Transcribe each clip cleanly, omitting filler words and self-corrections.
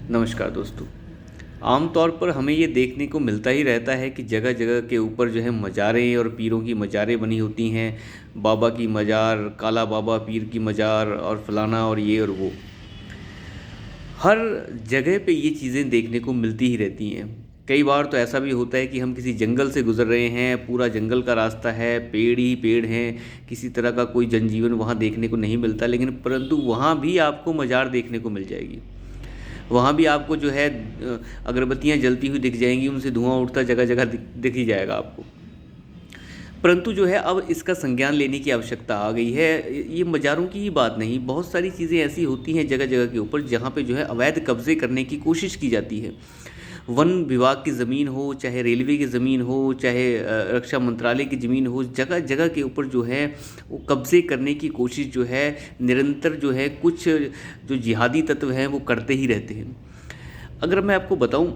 नमस्कार दोस्तों। आम तौर पर हमें ये देखने को मिलता ही रहता है कि जगह जगह के ऊपर जो है मज़ारें और पीरों की मज़ारें बनी होती हैं। बाबा की मज़ार, काला बाबा पीर की मज़ार और फलाना और ये और वो। हर जगह पे ये चीज़ें देखने को मिलती ही रहती हैं। कई बार तो ऐसा भी होता है कि हम किसी जंगल से गुज़र रहे हैं, पूरा जंगल का रास्ता है, पेड़ ही पेड़ हैं, किसी तरह का कोई जनजीवन वहाँ देखने को नहीं मिलता, लेकिन परंतु वहाँ भी आपको मज़ार देखने को मिल जाएगी। वहाँ भी आपको जो है अगरबत्तियाँ जलती हुई दिख जाएंगी, उनसे धुआं उठता जगह जगह दिख ही जाएगा आपको। परंतु जो है अब इसका संज्ञान लेने की आवश्यकता आ गई है। ये मज़ारों की ही बात नहीं, बहुत सारी चीज़ें ऐसी होती हैं जगह जगह के ऊपर जहाँ पे जो है अवैध कब्जे करने की कोशिश की जाती है। वन विभाग की ज़मीन हो, चाहे रेलवे की ज़मीन हो, चाहे रक्षा मंत्रालय की ज़मीन हो, जगह जगह के ऊपर जो है वो कब्जे करने की कोशिश जो है निरंतर जो है कुछ जो जिहादी तत्व हैं वो करते ही रहते हैं। अगर मैं आपको बताऊं,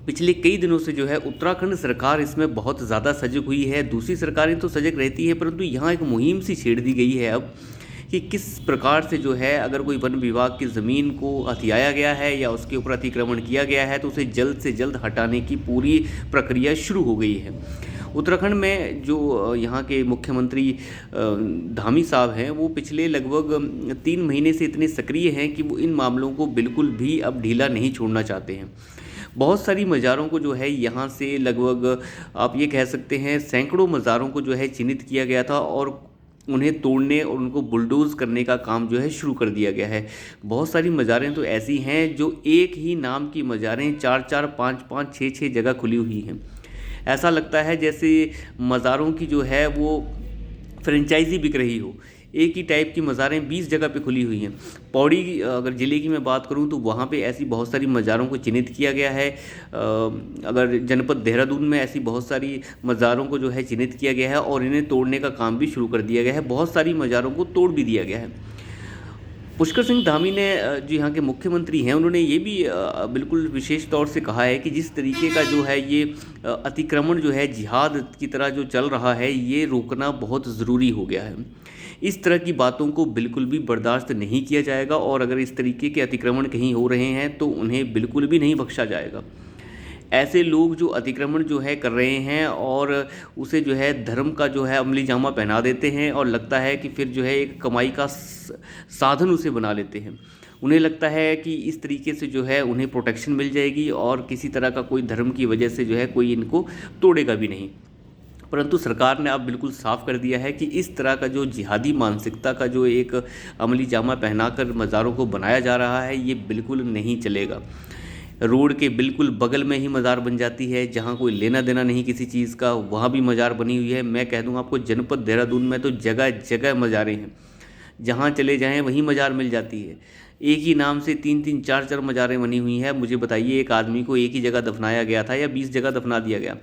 पिछले कई दिनों से जो है उत्तराखंड सरकार इसमें बहुत ज़्यादा सजग हुई है। दूसरी सरकारें तो सजग रहती है, परंतु यहाँ एक मुहिम सी छेड़ दी गई है अब कि किस प्रकार से जो है अगर कोई वन विभाग की ज़मीन को हथियाया गया है या उसके ऊपर अतिक्रमण किया गया है तो उसे जल्द से जल्द हटाने की पूरी प्रक्रिया शुरू हो गई है। उत्तराखंड में जो यहाँ के मुख्यमंत्री धामी साहब हैं, वो पिछले लगभग 3 महीने से इतने सक्रिय हैं कि वो इन मामलों को बिल्कुल भी अब ढीला नहीं छोड़ना चाहते हैं। बहुत सारी मज़ारों को जो है यहाँ से लगभग आप ये कह सकते हैं सैकड़ों मज़ारों को जो है चिन्हित किया गया था और उन्हें तोड़ने और उनको बुलडोज़ करने का काम जो है शुरू कर दिया गया है। बहुत सारी मज़ारें तो ऐसी हैं जो एक ही नाम की मज़ारें 4-4, 5-5, 6-6 जगह खुली हुई हैं। ऐसा लगता है जैसे मज़ारों की जो है वो फ्रेंचाइजी बिक रही हो। एक ही टाइप की मज़ारें 20 जगह पे खुली हुई हैं। पौड़ी अगर ज़िले की मैं बात करूं तो वहाँ पे ऐसी बहुत सारी मज़ारों को चिन्हित किया गया है। अगर जनपद देहरादून में ऐसी बहुत सारी मज़ारों को जो है चिन्हित किया गया है और इन्हें तोड़ने का काम भी शुरू कर दिया गया है। बहुत सारी मज़ारों को तोड़ भी दिया गया है। पुष्कर सिंह धामी ने जो यहाँ के मुख्यमंत्री हैं, उन्होंने ये भी बिल्कुल विशेष तौर से कहा है कि जिस तरीके का जो है ये अतिक्रमण जो है जिहाद की तरह जो चल रहा है, ये रोकना बहुत ज़रूरी हो गया है। इस तरह की बातों को बिल्कुल भी बर्दाश्त नहीं किया जाएगा और अगर इस तरीके के अतिक्रमण कहीं हो रहे हैं तो उन्हें बिल्कुल भी नहीं बख्शा जाएगा। ऐसे लोग जो अतिक्रमण जो है कर रहे हैं और उसे जो है धर्म का जो है अमली जामा पहना देते हैं और लगता है कि फिर जो है एक कमाई का साधन उसे बना लेते हैं। उन्हें लगता है कि इस तरीके से जो है उन्हें प्रोटेक्शन मिल जाएगी और किसी तरह का कोई धर्म की वजह से जो है कोई इनको तोड़ेगा भी नहीं। परंतु सरकार ने अब बिल्कुल साफ कर दिया है कि इस तरह का जो जिहादी मानसिकता का जो एक अमली जामा पहनाकर मज़ारों को बनाया जा रहा है, ये बिल्कुल नहीं चलेगा। रोड के बिल्कुल बगल में ही मज़ार बन जाती है, जहाँ कोई लेना देना नहीं किसी चीज़ का, वहाँ भी मज़ार बनी हुई है। मैं कह दूँ आपको, जनपद देहरादून में तो जगह जगह मज़ारें हैं, जहाँ चले जाएँ वहीं मज़ार मिल जाती है। एक ही नाम से 3-3, 4-4 मज़ारें बनी हुई हैं। मुझे बताइए, एक आदमी को एक ही जगह दफनाया गया था या 20 जगह दफना दिया गया?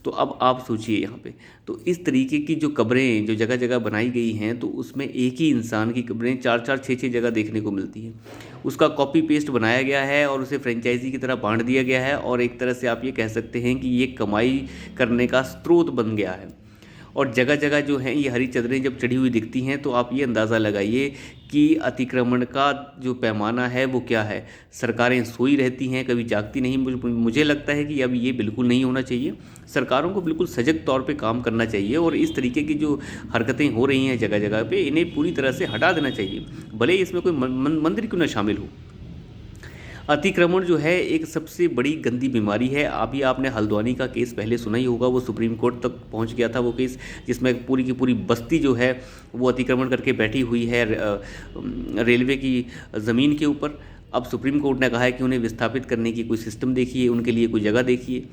तो अब आप सोचिए यहाँ पे, तो इस तरीके की जो कब्रें जो जगह जगह बनाई गई हैं, तो उसमें एक ही इंसान की कब्रें 4-4, 6-6 जगह देखने को मिलती हैं। उसका कॉपी पेस्ट बनाया गया है और उसे फ्रेंचाइजी की तरह बांट दिया गया है और एक तरह से आप ये कह सकते हैं कि ये कमाई करने का स्रोत बन गया है। और जगह जगह जो हैं ये हरी चादरें जब चढ़ी हुई दिखती हैं तो आप ये अंदाज़ा लगाइए कि अतिक्रमण का जो पैमाना है वो क्या है। सरकारें सोई रहती हैं, कभी जागती नहीं। मुझे लगता है कि अब ये बिल्कुल नहीं होना चाहिए। सरकारों को बिल्कुल सजग तौर पे काम करना चाहिए और इस तरीके की जो हरकतें हो रही हैं जगह जगह पे, इन्हें पूरी तरह से हटा देना चाहिए, भले ही इसमें कोई मंदिर क्यों ना शामिल हो। अतिक्रमण जो है एक सबसे बड़ी गंदी बीमारी है। अभी आपने हल्द्वानी का केस पहले सुना ही होगा, वो सुप्रीम कोर्ट तक पहुंच गया था वो केस, जिसमें पूरी की पूरी बस्ती जो है वो अतिक्रमण करके बैठी हुई है रेलवे की ज़मीन के ऊपर। अब सुप्रीम कोर्ट ने कहा है कि उन्हें विस्थापित करने की कोई सिस्टम देखिए, उनके लिए कोई जगह देखिए।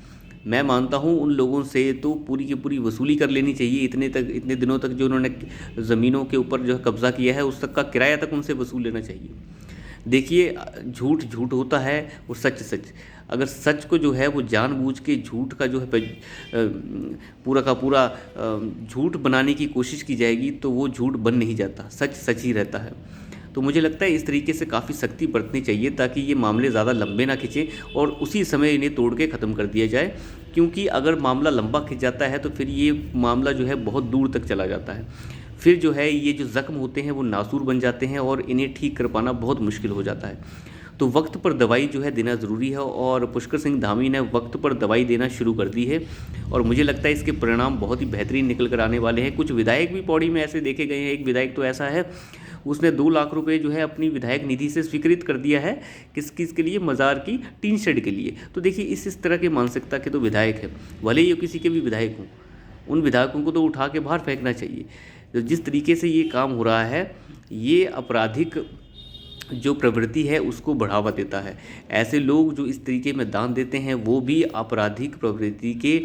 मैं मानता हूँ उन लोगों से तो पूरी की पूरी वसूली कर लेनी चाहिए। इतने दिनों तक जो उन्होंने ज़मीनों के ऊपर जो कब्ज़ा किया है, उस तक का किराया तक उनसे वसूल लेना चाहिए। देखिए, झूठ झूठ होता है और सच सच। अगर सच को जो है वो जानबूझ के झूठ का जो है पूरा का पूरा झूठ बनाने की कोशिश की जाएगी तो वो झूठ बन नहीं जाता, सच सच ही रहता है। तो मुझे लगता है इस तरीके से काफ़ी सख्ती बरतनी चाहिए ताकि ये मामले ज़्यादा लंबे ना खिंचें और उसी समय इन्हें तोड़ के ख़त्म कर दिया जाए। क्योंकि अगर मामला लंबा खिंच जाता है तो फिर ये मामला जो है बहुत दूर तक चला जाता है। फिर जो है ये जो ज़ख्म होते हैं वो नासूर बन जाते हैं और इन्हें ठीक कर पाना बहुत मुश्किल हो जाता है। तो वक्त पर दवाई जो है देना ज़रूरी है और पुष्कर सिंह धामी ने वक्त पर दवाई देना शुरू कर दी है और मुझे लगता है इसके परिणाम बहुत ही बेहतरीन निकल कर आने वाले हैं। कुछ विधायक भी पौड़ी में ऐसे देखे गए हैं। एक विधायक तो ऐसा है, उसने 2 लाख रुपए जो है अपनी विधायक निधि से स्वीकृत कर दिया है। किस किस के लिए? मज़ार की टीन शेड के लिए। तो देखिए इस तरह के मानसिकता के तो विधायक हैं, भले ही किसी के भी विधायक हों, उन विधायकों को तो उठा के बाहर फेंकना चाहिए। तो जिस तरीके से ये काम हो रहा है, ये आपराधिक जो प्रवृत्ति है उसको बढ़ावा देता है। ऐसे लोग जो इस तरीके में दान देते हैं वो भी आपराधिक प्रवृत्ति के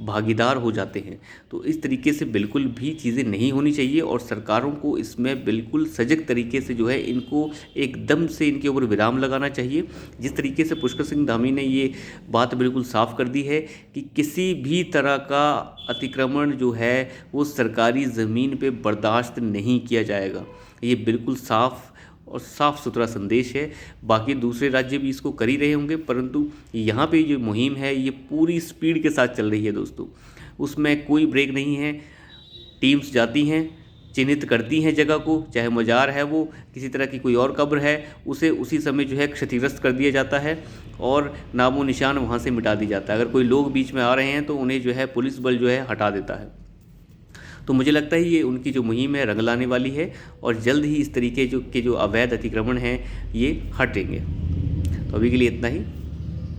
भागीदार हो जाते हैं। तो इस तरीके से बिल्कुल भी चीज़ें नहीं होनी चाहिए और सरकारों को इसमें बिल्कुल सजग तरीके से जो है इनको एकदम से इनके ऊपर विराम लगाना चाहिए। जिस तरीके से पुष्कर सिंह धामी ने ये बात बिल्कुल साफ कर दी है कि किसी भी तरह का अतिक्रमण जो है वो सरकारी ज़मीन पे बर्दाश्त नहीं किया जाएगा। ये बिल्कुल साफ और साफ़ सुथरा संदेश है। बाकी दूसरे राज्य भी इसको कर ही रहे होंगे, परंतु यहाँ पे जो मुहिम है ये पूरी स्पीड के साथ चल रही है दोस्तों। उसमें कोई ब्रेक नहीं है। टीम्स जाती हैं, चिन्हित करती हैं जगह को, चाहे मज़ार है वो किसी तरह की कोई और कब्र है, उसे उसी समय जो है क्षतिग्रस्त कर दिया जाता है और नामो निशान वहाँ से मिटा दिया जाता है। अगर कोई लोग बीच में आ रहे हैं तो उन्हें जो है पुलिस बल जो है हटा देता है। तो मुझे लगता है ये उनकी जो मुहिम है रंग लाने वाली है और जल्द ही इस तरीके जो अवैध अतिक्रमण हैं ये हटेंगे। तो अभी के लिए इतना ही।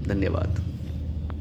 धन्यवाद।